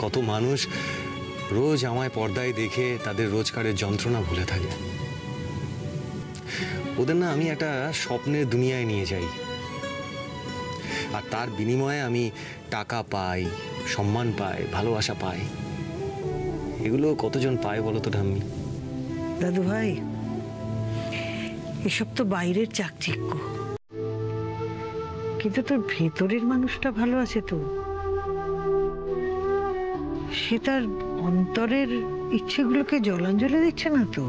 কত মানুষ রোজ আমায় পর্দায় দেখে তাদের রোজগারের যন্ত্রণা ভুলে থাকে। ওদের না আমি একটা স্বপ্নের দুনিয়ায় নিয়ে যাই, আর তার বিনিময়ে আমি টাকা পাই, সম্মান পাই, ভালোবাসা পাই। এগুলো কতজন পায় বলো তো ঠাম্মি? দাদু ভাই, এসব তো বাইরের চাকচিক্য, কিন্তু তোর ভেতরের মানুষটা ভালো আছে তো। সে তার অন্তরের ইচ্ছেগুলোকে জলাঞ্জলি দিচ্ছে না তো।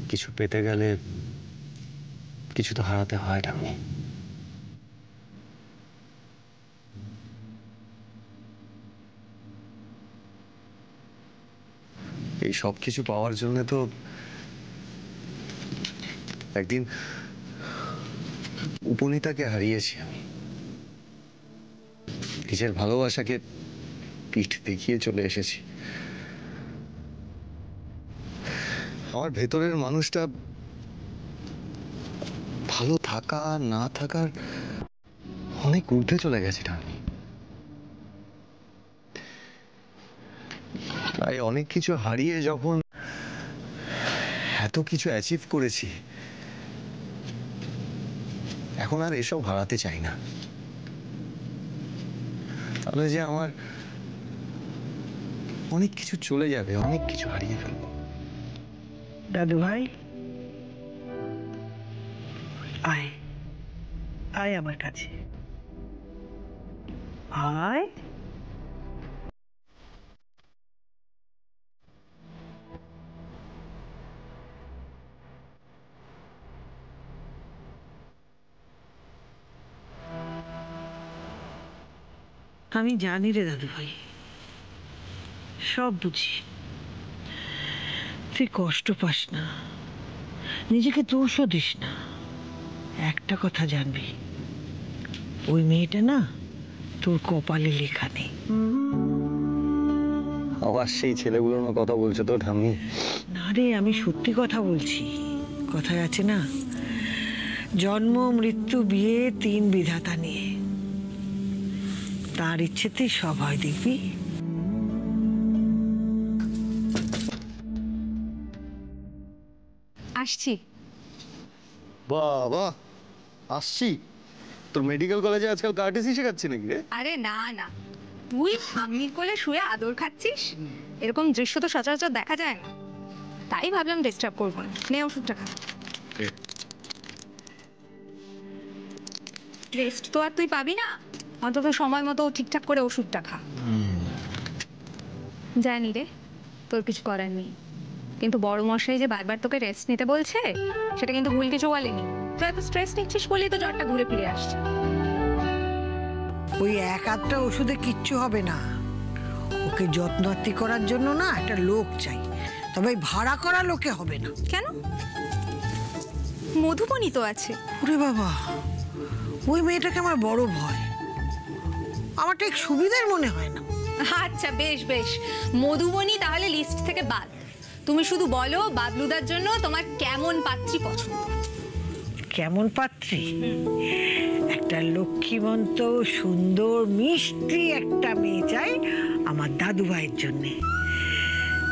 কিছু পেতে গেলে কিছু তো হারাতে হয় ঠাম্মি। এই সব কিছু পাওয়ার জন্য তো একদিন উপনীতাকে হারিয়েছি আমি। নিজের ভালোবাসাকে পিঠ দেখিয়ে চলে এসেছি। আমার ভেতরের মানুষটা ভালো থাকা না থাকার অনেক ঊর্ধ্বে চলে গেছে ঠাম্মি। তাই অনেক কিছু হারিয়ে যখন এত কিছু অ্যাচিভ করেছি, এখন আর এসব হারাতে চাই না। তাহলে যে আমার অনেক কিছু চলে যাবে, অনেক কিছু হারিয়ে ফেলবো। দাদু ভাই, আয় আয় আমার কাছে আয়। আমি জানি রে দাদু ভাই, সব বুঝি। তুই কষ্ট পাস না, নিজেকে দোষও দিস না। একটা কথা জানবি, ওই মেয়েটা না তোর কপালে লেখা নেই। আবার সেই ছেলেগুলোর কথা বলছো তো ঠাম্মি? না রে, আমি সত্যি কথা বলছি। কথায় আছে না, জন্ম মৃত্যু বিয়ে তিন বিধাতা নিয়ে। তার ইচ্ছেতেই সব হয়, দেখবি। আসছি। বাবা, আসছি? তোর মেডিকেল কলেজে আজকাল কার্টেসি শেখাচ্ছে নাকি রে? আরে না না, তুই মাম্মির কোলে শুয়ে আদর খাচ্ছিস, এরকম দৃশ্য তো সচরাচর দেখা যায় না। তাই ভাবলাম ডিস্টার্ব করবো না। নে ওষুধটা খা। রেস্ট তো আর তুই পাবি না, অন্তত সময় মতো ঠিকঠাক করে ওষুধটা খা। জানি রে, তোর কিছু করার নেই, কিন্তু বড় মশাই যে বারবার তোকে রেস্ট নিতে বলছে, সেটা কিন্তু ভুল কিছু বলেনি। তুই এত স্ট্রেস নিচ্ছিস বলেই তো জ্বরটা ঘুরে ফিরে আসছে। ওই এক আধটা ওষুধে কিচ্ছু হবে না। ওকে যত্নার্থী করার জন্য না একটা লোক চাই, তবে ভাড়া করা লোকে হবে না। কেন? মধুবনী তো আছে। ওরে বাবা, ওই মেয়েটাকে আমার বড় ভয়। আমার ঠিক সুবিধার মনে হয় না। আচ্ছা বেশ বেশ, মধুবনী তাহলে লিস্ট থেকে বাদ। তুমি শুধু বলো বাবলুদার জন্য তোমার কেমন পাত্রী পছন্দ। কেমন পাত্রী? একটা লক্ষ্মীমন্ত সুন্দর মিষ্টি একটা মেয়ে চাই আমার দাদু ভাইয়ের জন্যে,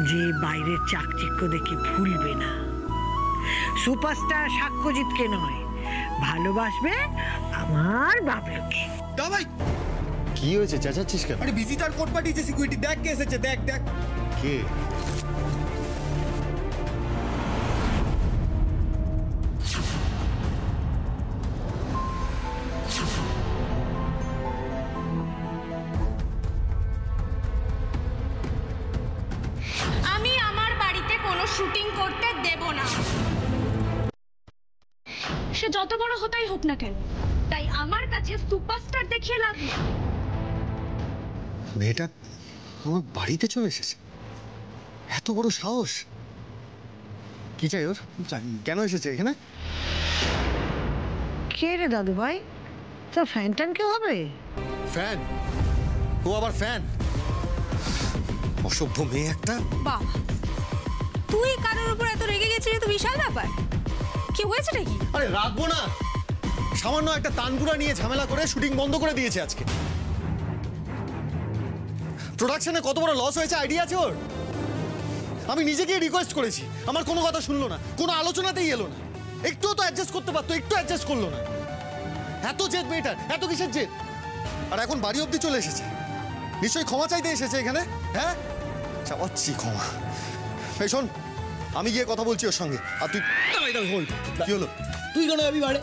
যে বাইরের চাকচিক্য দেখে ভুলবে না। সুপারস্টার সাক্ষ্যজিৎকে নয়, ভালোবাসবে আমার বাবলুকে। দাবাই কি হয়েছে, চেঁচাচ্ছিস কেন? আরে ভিজিটার কোড পাঠিয়েছে সিকিউরিটি, দেখ কে এসেছে, দেখ দেখ। কে? আমি আমার বাড়িতে কোনো শুটিং করতে দেব না, সে যত বড় হতাই হোক না কেন। তাই আমার কাছে সুপারস্টার দেখিয়ে লাভ নেই। মেয়েটা আমার বাড়িতে চলে এসেছে, এত বড় সাহস! কি চাই ওর? কেন এসেছে এখানে? কে রে দাদু ভাই? তোর ফ্যান ট্যান কেউ হবে? ফ্যান? ও আবার ফ্যান? অসভ্য মেয়ে একটা। বাবা, তুই কারোর উপর এত রেগে গেছিস, তো বিশাল ব্যাপার। কি হয়েছে নাকি? আরে রাখবো না, সামান্য একটা তানপুরা নিয়ে ঝামেলা করে শুটিং বন্ধ করে দিয়েছে আজকে। প্রোডাকশনে কত বড় লস হয়েছে আইডিয়া আছে ওর? আমি নিজেকে রিকোয়েস্ট করেছি, আমার কোনো কথা শুনলো না, কোনো আলোচনাতেই এলো না। একটুও তো অ্যাডজাস্ট করতে পারতো, একটু অ্যাডজাস্ট করলো না। এত জেদ মেয়েটার, এত কিসের জেদ? আর এখন বাড়ি অবধি চলে এসেছে, নিশ্চয়ই ক্ষমা চাইতে এসেছে এখানে। হ্যাঁ, চাওয়াচ্ছি ক্ষমা। এই শোন, আমি গিয়ে কথা বলছি ওর সঙ্গে। আর তুই কি হলো? তুই কেন যাবি বাড়ি?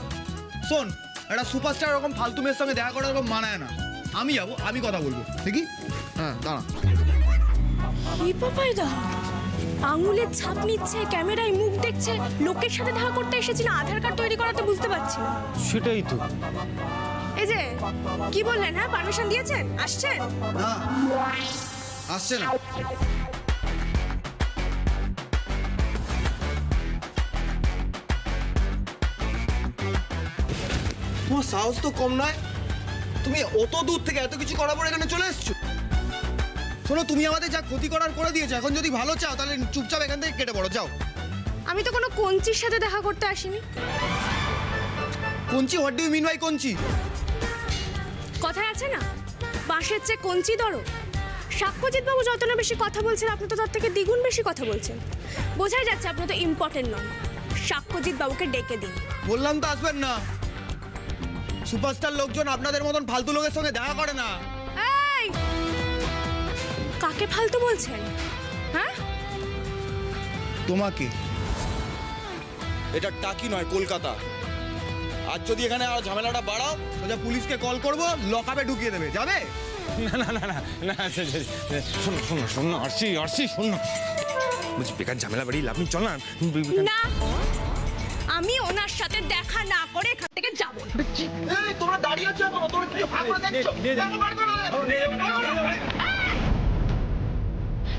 শোন, একটা সুপারস্টার এরকম ফালতু মেয়ের সঙ্গে দেখা করার এরকম মানায় না। আমি যাবো, আমি কথা বলবো, ঠিকই? হ্যাঁ, দাঁড়া। কি পাপাইদা আঙুলের ছাপ নিচ্ছে, ক্যামেরায় মুখ দেখছে, লোকের সাথে দেখা করতে এসেছি না আধার কার্ড তৈরি করাতে, বুঝতে পারছি না। সেটাই তো। এই যে কি বললেন, হ্যাঁ পারমিশন দিয়েছেন, আসছেন? না, আসছে না। তোমার সাহস তো কম নয়, তুমি অত দূর থেকে এত কিছু করার পর এখানে চলে এসছো। শোনো, তুমি আমাদের যা ক্ষতি করার করে দিয়েছো, এখন যদি ভালো চাও তাহলে চুপচাপ এখান থেকে কেটে পড়ো, যাও। আমি তো কোনো কঞ্চির সাথে দেখা করতে আসিনি। কঞ্চি? What do you mean by কঞ্চি? কথায় আছে না, বাঁশের চেয়ে কঞ্চি ধরো। সাক্ষ্যজিৎ বাবু যত না বেশি কথা বলছেন, আপনি তো তার থেকে দ্বিগুণ বেশি কথা বলছেন। বোঝাই যাচ্ছে আপনি তো ইম্পর্টেন্ট নন। সাক্ষ্যজিৎ বাবুকে ডেকে দিন। বললাম তো আসবেন না। সুপারস্টার লোকজন আপনাদের মতন ফালতু লোকের সঙ্গে দেখা করে না। এই, কাকে ফালতু বলছেন? হ্যাঁ, তোমাকে। এটা টাকি নয়, কলকাতা। আজ যদি এখানে আর ঝামেলাটা বাড়াও, সোজা পুলিশকে কল করবো, লকআপে ঢুকিয়ে দেবে। যাবে? না না না না না, শোনো শোনো শোনো, আরশি শোনো, বলছি বেকার ঝামেলা বাড়ি লাভ নেই, চল না। না, আমি ওনার সাথে দেখা না করে এখান থেকে যাব না। তোমরা দাঁড়িয়ে আছো এখন, তোমরা কি ভাগ করে দেখছো?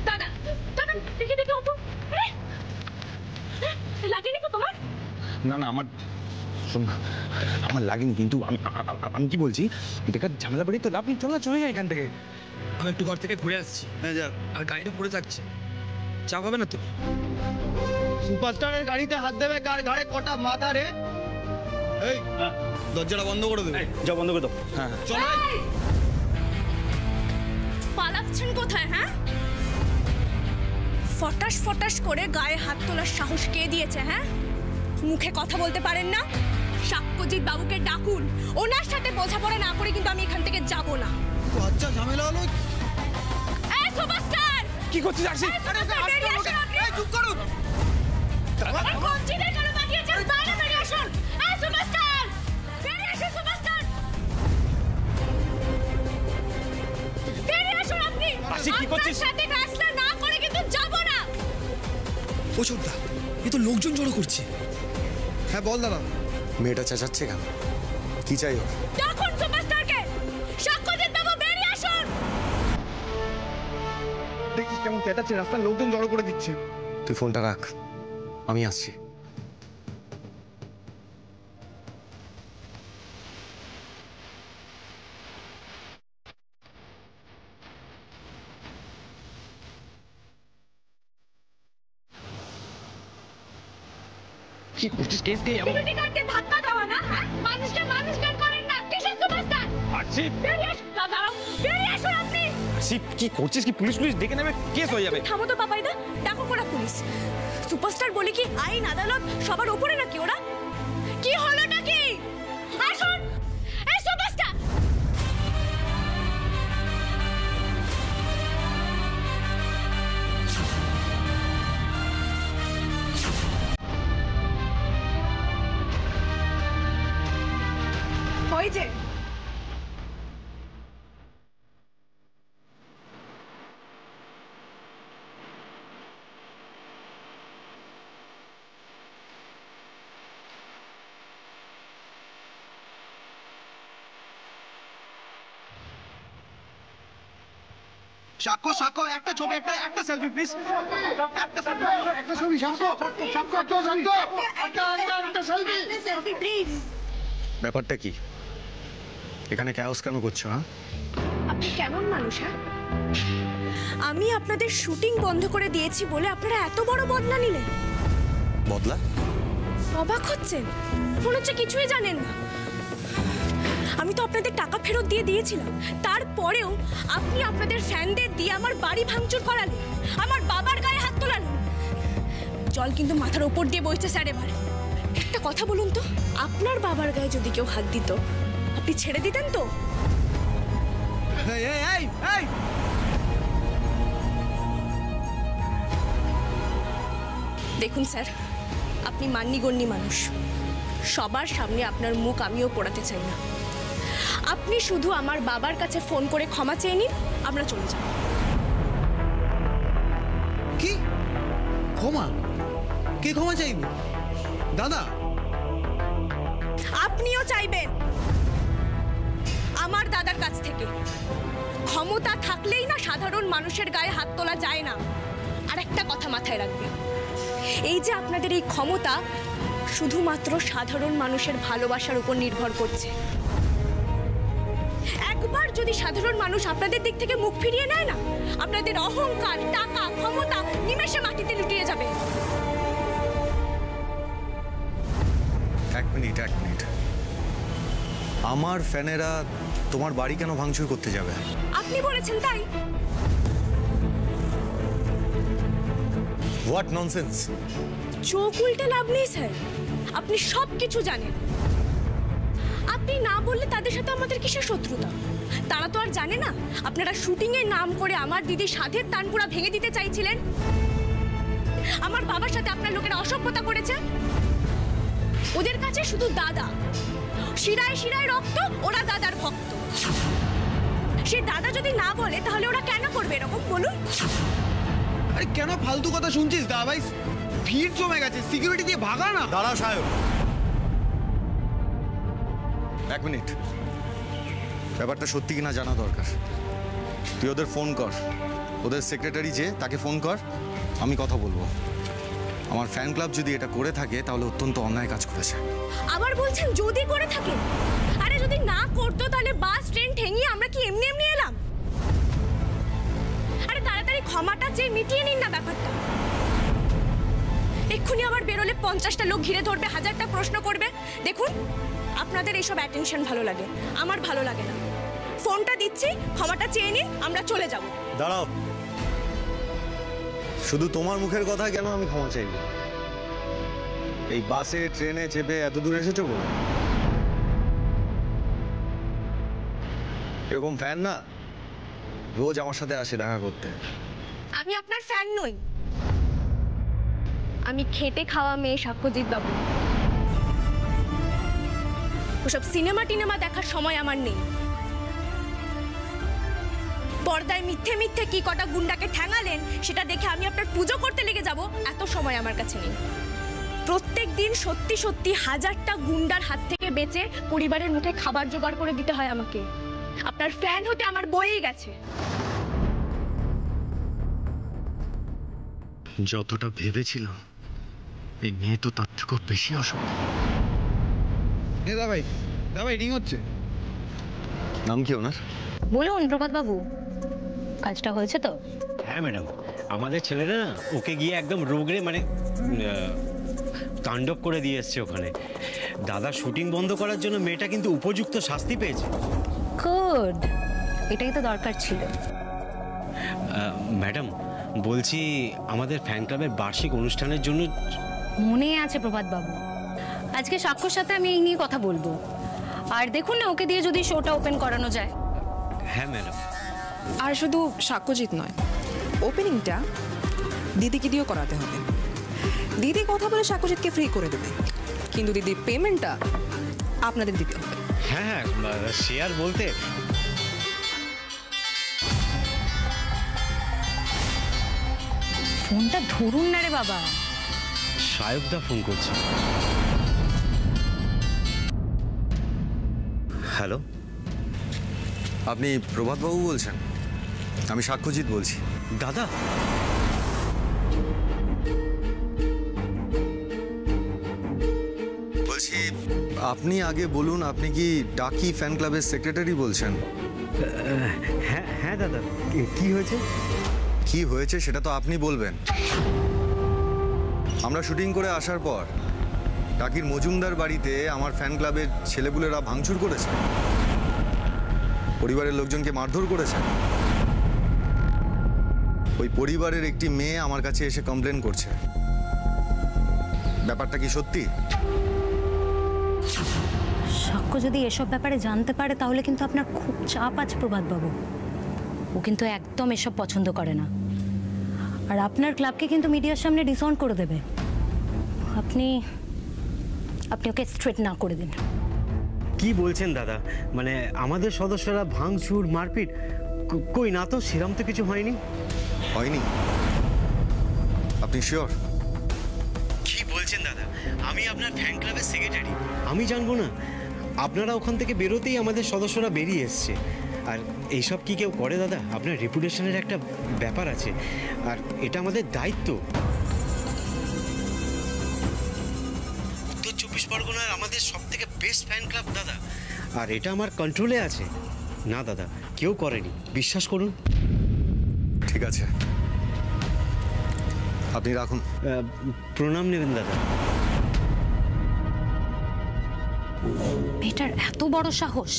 দাদা দাদা, দেখে দেখে অপু লাগেনি তো তোমার? না না, আমার শোন না, আমার লাগেনি, কিন্তু আমি কি বলছি, বেকার ঝামেলা বাড়ি তো লাভ নেই, চল না, চলে যাই এখান থেকে। আমি একটু ঘর থেকে ঘুরে আসছি, হ্যাঁ, যা। আর গাড়িটা পড়ে থাকছে, চাপ হবে না তো? সুপারস্টারের গাড়িতে হাত দেবে, কার ঘাড়ে কটা মাথা রে? এই, দরজাটা বন্ধ করে দেবে। যা বন্ধ করে দাও। হ্যাঁ চলো। এই! পালাচ্ছেন কোথায়? হ্যাঁ, ফটাস ফটাস করে গায়ে হাত তোলার সাহস কে দিয়েছে? হ্যাঁ, মুখে কথা বলতে পারেন না? সাক্ষ্যজিৎ বাবুকে ডাকুন, ওনার সাথে বোঝাপড়া না করে কিন্তু আমি এখান থেকে যাব না। আচ্ছা, ঝামেলা হলো। এই সুপারস্টার, কি করছিস আরশি? চুপ করুন। এই কঞ্চিদের কেন পাঠিয়েছেন? বাইরে বেরিয়ে আসুন। এই সুপারস্টার, বেরিয়ে আসুন সুপারস্টার, বেরিয়ে আসুন আপনি। আশি, কি করছিস? আপনার সাথে ফ্যাসলা না করে কিন্তু যাব না। ও ছোটদা, এ তো লোকজন জড়ো করছে। হ্যাঁ, বল দাদা। মেয়েটা চেঁচাচ্ছে কেন? কি চাই ওর? ডাকুন সুপারস্টারকে। সাক্ষ্যজিৎ বাবু, বেরিয়ে আসুন। দেখিস কেমন চেঁচাচ্ছে, রাস্তার লোকজন জড়ো করে দিচ্ছে। তুই ফোনটা রাখ, আমি আসছি। কি করছিস? কেস দিয়ে যাবো। সিকিউরিটি গার্ডকে ধাক্কা দেওয়া না? হ্যাঁ? মানুষকে মানুষ গান করেন না, কিসের সুপারস্টার? আরশি, বেরিয়ে আসুন দাদা, বেরিয়ে আসুন আপনি। আরশি, কি করছিস? কি পুলিশ ডেকে নেবে, কেস হয়ে যাবে। থামো তো পাপাইদা, ডাকো কোনা পুলিশ। সুপারস্টার বলে কি আইন আদালত সবার উপরে নাকি ওরা? কি হলোটা কি? আসুন। এই সুপারস্টার, ওই যে সাক্ষ্য, একটা ছবি, একটা সেলফি প্লিজ। একটা ছবি, সেলফি প্লিজ। ব্যাপারটা কি? এখানে ক্যাওস কেন করছো? হ্যাঁ, আপনি কেমন মানুষ? হ্যাঁ, আমি আপনাদের শুটিং বন্ধ করে দিয়েছি বলে আপনারা এত বড় বদলা নিলেন? বদলা? অবাক হচ্ছেন? মনে হচ্ছে কিছুই জানেন না। আমি তো আপনাদের টাকা ফেরত দিয়ে দিয়েছিলাম, তারপরেও আপনি আপনাদের ফ্যানদের দিয়ে আমার বাড়ি ভাঙচুর করালেন, আমার বাবার গায়ে হাত তোলালেন। জল কিন্তু মাথার ওপর দিয়ে বইছে স্যার। এবার একটা কথা বলুন তো, আপনার বাবার গায়ে যদি কেউ হাত দিত আপনি ছেড়ে দিতেন তো? দেখুন স্যার, আপনি মান্যিগণ্যি মানুষ, সবার সামনে আপনার মুখ আমিও পোড়াতে চাই না। আপনি শুধু আমার বাবার কাছে ফোন করে ক্ষমা চেয়ে নিন, আমরা চলে যাব। কি ক্ষমা? কে ক্ষমা চাইবে? দাদা? আপনিও চাইবেন আমার দাদার কাছ থেকে। ক্ষমতা থাকলেই না সাধারণ মানুষের গায়ে হাত তোলা যায় না। আর একটা কথা মাথায় রাখবেন, এই যে আপনাদের এই ক্ষমতা শুধুমাত্র সাধারণ মানুষের ভালোবাসার উপর নির্ভর করছে। একবার যদি সাধারণ মানুষ আপনাদের দিক থেকে মুখ ফিরিয়ে নেয় না, আপনাদের অহংকার, টাকা, ক্ষমতা নিমেষে মাটিতে লুটিয়ে যাবে। এক মিনিট। আমার ফ্যানেরা তোমার বাড়ি কেন ভাঙচুর করতে যাবে? আপনি বলেছেন তাই। What nonsense! চোখ উল্টে লাভ নেই স্যার, আপনি সব কিছু জানেন। আপনি না বললে তাদের সাথে আমাদের কিসের শত্রুতা? তারা তো আর জানে না আপনারা শুটিং এর নাম করে আমার দিদি সাধের তানপুরা ভেঙে দিতে চাইছিলেন। আমার বাবার সাথে আপনার লোকেরা অসভ্যতা করেছে। ওদের কাছে শুধু দাদা, শিরায় শিরায় রক্ত, ওরা দাদার ভক্ত। সে দাদা যদি না বলে তাহলে ওরা কেন করবে এরকম বলুন? আরে কেন ফালতু কথা শুনছিস দা ভাই? ভিড় জমে গেছে, সিকিউরিটি দিয়ে ভাগা না। দাঁড়া সায়ক, এক মিনিট। ব্যাপারটা সত্যি কিনা জানা দরকার। তুই ওদের ফোন কর, ওদের সেক্রেটারি যে তাকে ফোন কর, আমি কথা বলবো। আমার ফ্যান ক্লাব যদি এটা করে থাকে তাহলে অত্যন্ত অন্যায় কাজ করেছে। আবার বলছেন যদি করে থাকে? আরে যদি না করতো তাহলে বাস ট্রেন ঠেঙিয়ে আমরা কি এমনি এমনি এলাম? আরে তাড়াতাড়ি ক্ষমাটা চেয়ে মিটিয়ে নিন না ব্যাপারটা। এক্ষুনি আবার বেরোলে 50টা লোক ঘিরে ধরবে, 1000টা প্রশ্ন করবে। দেখুন, আপনাদের এইসব অ্যাটেনশন ভালো লাগে, আমার ভালো লাগে না। ফোনটা দিচ্ছি, ক্ষমাটা চেয়ে নিন, আমরা চলে যাব। দাঁড়াও, শুধু তোমার মুখের কথা কেন আমি ক্ষমা চাইব? এই বাসে ট্রেনে চেপে এত দূর এসেছো বলে? এরকম ফ্যান না রোজ আমার সাথে আসে দেখা করতে। আমি আপনার ফ্যান নই, আমি খেটে খাওয়া মেয়ে সাক্ষ্যজিৎ বাবু। ওসব সিনেমা টিনেমা দেখার সময় আমার নেই। পর্দায় মিথ্যে মিথ্যে কি কটা গুন্ডাকে ঠ্যাঙালেন সেটা দেখে আমি আপনার পুজো করতে লেগে যাব, এত সময় আমার কাছে নেই। প্রত্যেক দিন সত্যি সত্যি 1000টা গুন্ডার হাত থেকে বেঁচে পরিবারের মুখে খাবার জোগাড় করে দিতে হয় আমাকে। আপনার ফ্যান হতে আমার বয়েই গেছে। যতটা ভেবেছিলাম এই মেয়ে তো তার থেকেও বেশি অসুখ। দা ভাই রিং হচ্ছে। নাম কি ওনার? বলুন প্রভাত বাবু, কাজটা হয়েছে তো? হ্যাঁ ম্যাডাম, আমাদের ছেলেরা না ওকে গিয়ে একদম রোগরে মানে তাণ্ডব করে দিয়ে এসছে ওখানে। দাদা শুটিং বন্ধ করার জন্য মেয়েটা কিন্তু উপযুক্ত শাস্তি পেয়েছে। গুড, এটাই তো দরকার ছিল। ম্যাডাম বলছি, আমাদের ফ্যান ক্লাবের বার্ষিক অনুষ্ঠানের জন্য মনে আছে প্রভাত বাবু, আজকে সাক্ষ্যর সাথে আমি এই নিয়ে কথা বলবো। আর দেখুন না, ওকে দিয়ে যদি শোটা ওপেন করানো যায়। হ্যাঁ ম্যাডাম। আর শুধু সাক্ষ্যজিৎ নয়, ওপেনিংটা দিদিকে দিয়েও করাতে হবে। দিদি কথা বলে সাক্ষ্যজিৎকে ফ্রি করে দেবে, কিন্তু দিদির পেমেন্টটা আপনাদের দিতে হবে। হ্যাঁ হ্যাঁ, শেয়ার বলতে ফোনটা ধরুন না রে বাবা। সায়কদা ফোন করছে। হ্যালো, আপনি প্রভাতবাবু বলছেন? আমি সাক্ষ্যজিৎ বলছি। দাদা, বলছি আপনি আগে বলুন, আপনি কি ডাকি ফ্যান ক্লাবের সেক্রেটারি বলছেন? হ্যাঁ হ্যাঁ দাদা, কি হয়েছে? কি হয়েছে সেটা তো আপনি বলবেন। আমরা শুটিং করে আসার পর ডাকির মজুমদার বাড়িতে আমার ফ্যান ক্লাবের ছেলেপুলেরা ভাঙচুর করেছে। পরিবারের লোকজনকে মারধর করেছে। ওই পরিবারের একটি মেয়ে আমার কাছে এসে কমপ্লেন করছে। ব্যাপারটা কি সত্যি? সাক্ষ্য যদি এসব ব্যাপারে জানতে পারে তাহলে কিন্তু আপনার খুব চাপ আছে প্রভাতবাবু। ও কিন্তু একদম এসব পছন্দ করে না, আর আপনার ক্লাবকে কিন্তু মিডিয়ার সামনে ডিসঅন করে দেবে। আপনি ওকে স্ট্রেট না করে দিন। কি বলছেন দাদা? মানে আমাদের সদস্যরা ভাঙচুর মারপিট কই না তো, সেরম তো কিছু হয়নি। হয়নি? আপনি শিওর? কি বলছেন দাদা? আমি আপনার ফ্যান ক্লাবের সেক্রেটারি, আমি জানবো না? আপনারা ওখান থেকে বেরোতেই আমাদের সদস্যরা বেরিয়ে এসছে। আর এইসব কি কেউ করে দাদা? আপনার রেপুটেশনের একটা ব্যাপার আছে, আর এটা আমাদের দায়িত্ব। উত্তর 24 পরগনার আমাদের সব থেকে বেস্ট ফ্যান ক্লাব দাদা, আর এটা আমার কন্ট্রোলে আছে। না দাদা, কেউ করেনি, বিশ্বাস করুন। ঠিক আছে, আপনি রাখুন। প্রণাম নেবেন দাদা। মেয়েটার এত বড় সাহস,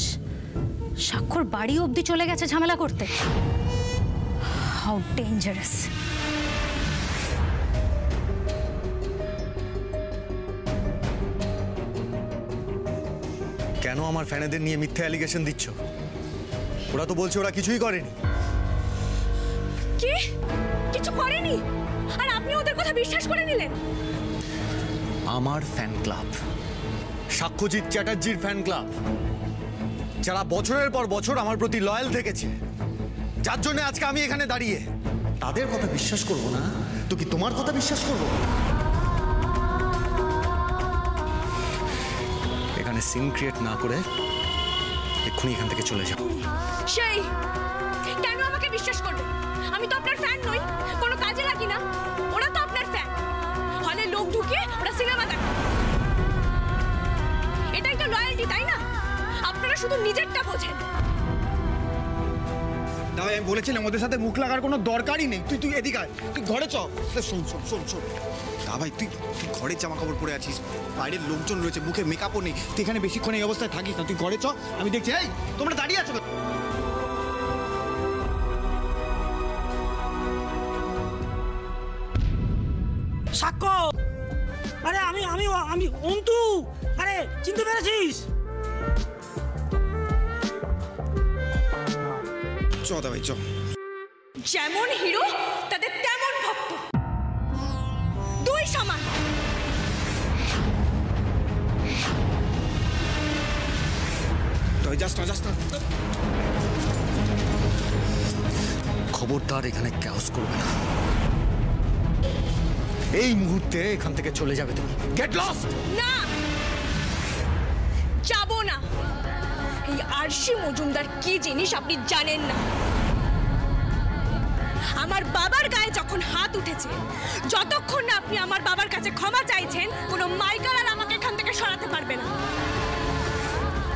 সাক্ষর বাড়ি অবধি চলে গেছে ঝামেলা করতে। How dangerous! কেন আমার ফ্যানেদের নিয়ে মিথ্যা অ্যালিগেশন দিচ্ছ? ওরা তো বলছে ওরা কিছুই করেনি। কি? কিছু করেনি? আর আপনি ওদের কথা বিশ্বাস করে নিলেন? আমার ফ্যান ক্লাব, সাক্ষ্যজিৎ চ্যাটার্জির ফ্যান ক্লাব, যারা বছরের পর বছর আমার প্রতি লয়াল থেকেছে, যার জন্য আজকে আমি এখানে দাঁড়িয়ে, তাদের কথা বিশ্বাস করব না তো কি তোমার কথা বিশ্বাস করব? এখানে সিন ক্রিয়েট না করে এক্ষুনি এখান থেকে চলে যাও। সেই কেন আমাকে বিশ্বাস করবে? আমি তো আপনার ফ্যান নই, কোনো কাজে লাগি না। ওরা তো আপনার ফ্যান, হলে লোক ঢুকিয়ে ওরা সিনেমা দেখে। এটাই তো লয়্যালটি, তাই না? আপনারা শুধু নিজেরটা বোঝেন। দাদা আমি বলেছিলাম ওদের সাথে মুখ লাগার কোনো দরকারই নেই। তুই এদিকে আয়, তুই ঘরে চ। শোন দা ভাই, তুই ঘরে জামা কাপড় পরে আছিস, বাইরের লোকজন রয়েছে, মুখে মেকআপও নেই। তুই এখানে বেশিক্ষণ এই অবস্থায় থাকিস না, তুই ঘরে চ। আমি দেখছি। এই তোমরা দাঁড়িয়ে আছো? সাক্ষ্য! আরে আমি আমি আমি অন্তু। আরে চিনতে পেরেছিস? চ দা ভাই চ। যেমন হিরো তাদের তেমন ভক্ত, দুই সমান। তুই যাস না। খবরদার এখানে ক্যাওস করবে না। এই মুহূর্তে এখান থেকে চলে যাবে তুমি। Get lost! না, যাব না। এই আরশি মজুমদার কি জিনিস আপনি জানেন না। আমার বাবার গায়ে যখন হাত উঠেছে, যতক্ষণ না আপনি আমার বাবার কাছে ক্ষমা চাইছেন, কোনো মাইকার আর আমাকে এখান থেকে সরাতে পারবে না।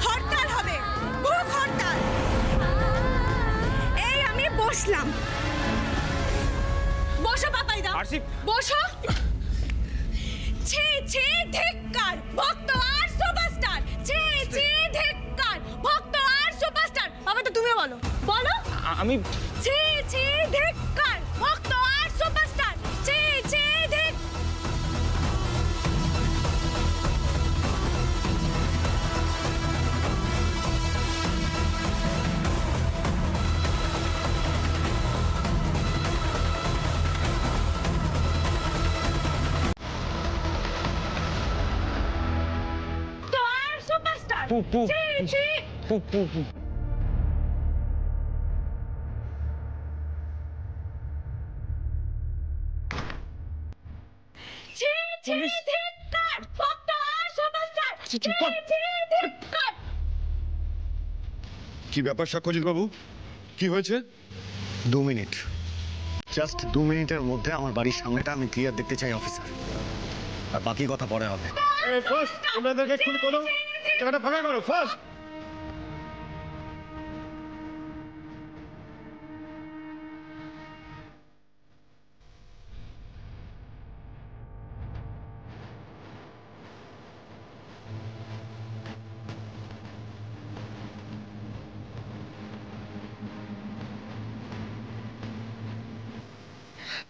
হরতাল হবে, ভুক হরতাল। এই আমি বসলাম। বসো পাপাইদা, বসো। ছি ছি ধিক্কার, ভক্ত আর সুপারস্টার। ছি ছি ধিক্কার, ভক্ত আর সুপারস্টার। বাবা তো তুমিও বলো, বলো। আমি ছি ছি ধিক্কার, ভক্ত আর সুপারস্টার। ছি ছি ধিক। তো আর সুপারস্টার। ছি ছি। কি ব্যাপার সাক্ষ্যজিৎ বাবু, কি হয়েছে? 2 মিনিট, জাস্ট 2 মিনিটের মধ্যে আমার বাড়ির সামনেটা আমি ক্লিয়ার দেখতে চাই অফিসার, আর বাকি কথা পরে হবে। ফাঁকা করো ফার্স্ট।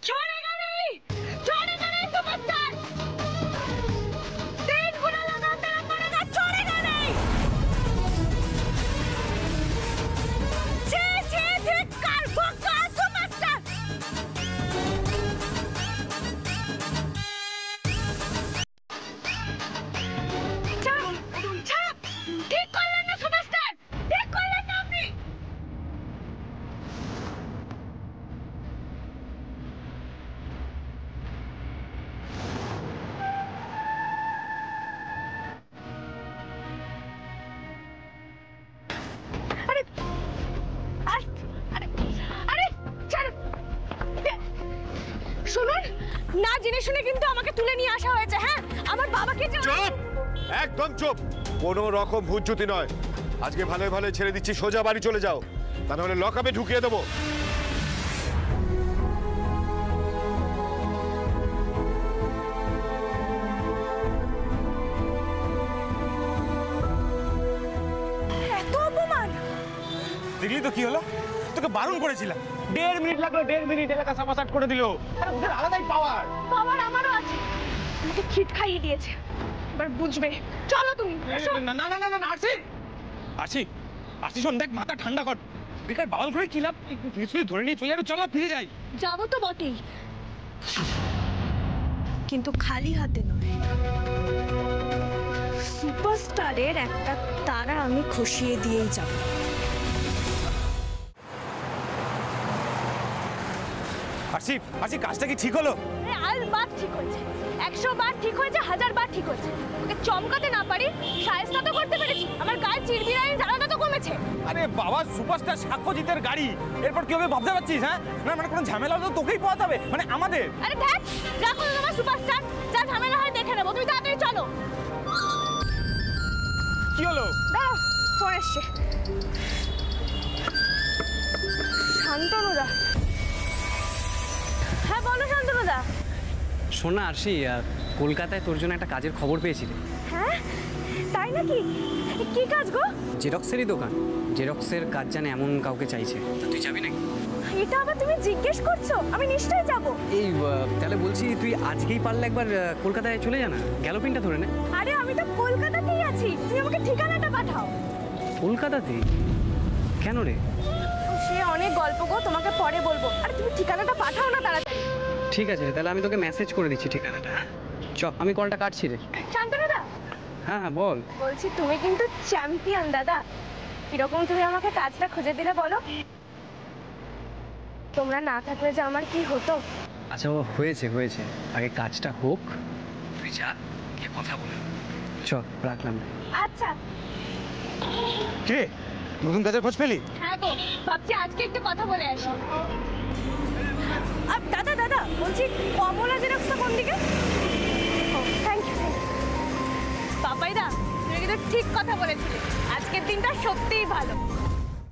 छोड़ेगा नहीं सुपरस्टार। 3 गुना लगा तेरा पड़ेगा, छोड़ेगा नहीं। छी छी धिक्कार, भुक्का सुपरस्टार। ছাপ, ঠিক করলেন না সুপারস্টার, ঠিক করলেন না আপনি। আরে আরে ছাড়। শুনুন, না জেনে শুনে কিন্তু আমাকে তুলে নিয়ে আসা হয়েছে। হ্যাঁ, আমার বাবাকে যে চুপ, একদম চুপ। কোনো রকম ভুজ্জুতি নয়। আজকে ভালো ভালো ছেড়ে দিচ্ছি, সোজা বাড়ি চলে যাও, তা নাহলে লকআপে ঢুকিয়ে দেবো। এত অপমান। দেখলি তো কি হলো? তোকে বারণ করেছিলাম। 1.5 মিনিট লাগলো, 1.5 মিনিট এলাকা সাফাসাট করে দিল। আরে ওদের আলাদাই পাওয়ার। বাবার আমারও আছে। আমাকে খিট খাইয়ে দিয়েছে, এবার বুঝবে। চলো তুমি। না না না না না, আরছি আরছি শোন, দেখ মাথা ঠান্ডা কর। বেকার বাউল করে কি লাভ? নিশ্চয়ই ধরে নিয়ে চলে যাবে। চলো ফিরে যাই। যাবো তো বটেই, কিন্তু খালি হাতে নয়। সুপারস্টারের একটা তারা আমি খসিয়ে দিয়েই যাব। আরছি কাজটা কি ঠিক হলো? বার ঠিক হয়েছে, 100 বার ঠিক হয়েছে, 1000 বার ঠিক হয়েছে। ওকে চমকাতে না পারি, শায়েস্তা তো করতে পেরেছি। আমার গায়ে চিরবিরানি জ্বালাটা তো কমেছে। আরে বাবা, সুপারস্টার সাক্ষ্যজিতের গাড়ি, এরপর কি হবে ভাবতে পারছিস? হ্যাঁ না, মানে কোনো ঝামেলা হলে তো তোকেই পোয়াতে হবে, মানে আমাদের। আরে দেখ, রাখো তোমার সুপারস্টার, যা ঝামেলা হয় দেখে নেবো। তুমি তাড়াতাড়ি চলো। কি হলো? দাঁড়াও, ফোন এসছে। শান্তনুদা। হ্যাঁ বলো শান্তনুদা। শোনা আরশি, কলকাতায় তোর জন্য একটা কাজের খবর পেয়েছিলে। হ্যাঁ তাই নাকি? কি কাজ গো? জেরক্সেরই দোকান। জেরক্সের কাজ জানে এমন কাউকে চাইছে, তা তুই যাবি নাকি? এটা আবার তুমি জিজ্ঞেস করছো? আমি নিশ্চয়ই যাব। এই তাহলে বলছি, তুই আজকেই পারলে একবার কলকাতায় চলে যা না, গ্যালোপিনটা ধরে নে। আরে আমি তো কলকাতাতেই আছি, তুমি আমাকে ঠিকানাটা পাঠাও। কলকাতাতে? কেন রে? সে অনেক গল্প গো, তোমাকে পরে বলবো। আরে তুমি ঠিকানাটা পাঠাও না তাড়াতাড়ি। ঠিক আছে, তাহলে আমি তোকে মেসেজ করে দিচ্ছি ঠিকানাটা। চ, আমি কলটা কাটছি রে। শান্তনুদা। হ্যাঁ হ্যাঁ বল। বলছি তুমি কিন্তু চ্যাম্পিয়ন দাদা। কিরকম তুমি আমাকে কাজটা খুঁজে দিলে বলো? তোমরা না থাকলে যে আমার কি হতো। আচ্ছা ও হয়েছে, আগে কাজটা হোক, তুই যা, গিয়ে কথা বলে। চ, রাখলাম। আচ্ছা। কে নতুন কাজের খোঁজ পেলি? হ্যাঁ গো, ভাবছি আজকে একটু কথা বলে আসি। আর দাদা বলছি, কমলা জেরক্সটা কোন দিকে? Thank you. পাপাইদা, তুমি কিন্তু ঠিক কথা বলেছিলে। আজকের দিনটা সত্যিই ভালো।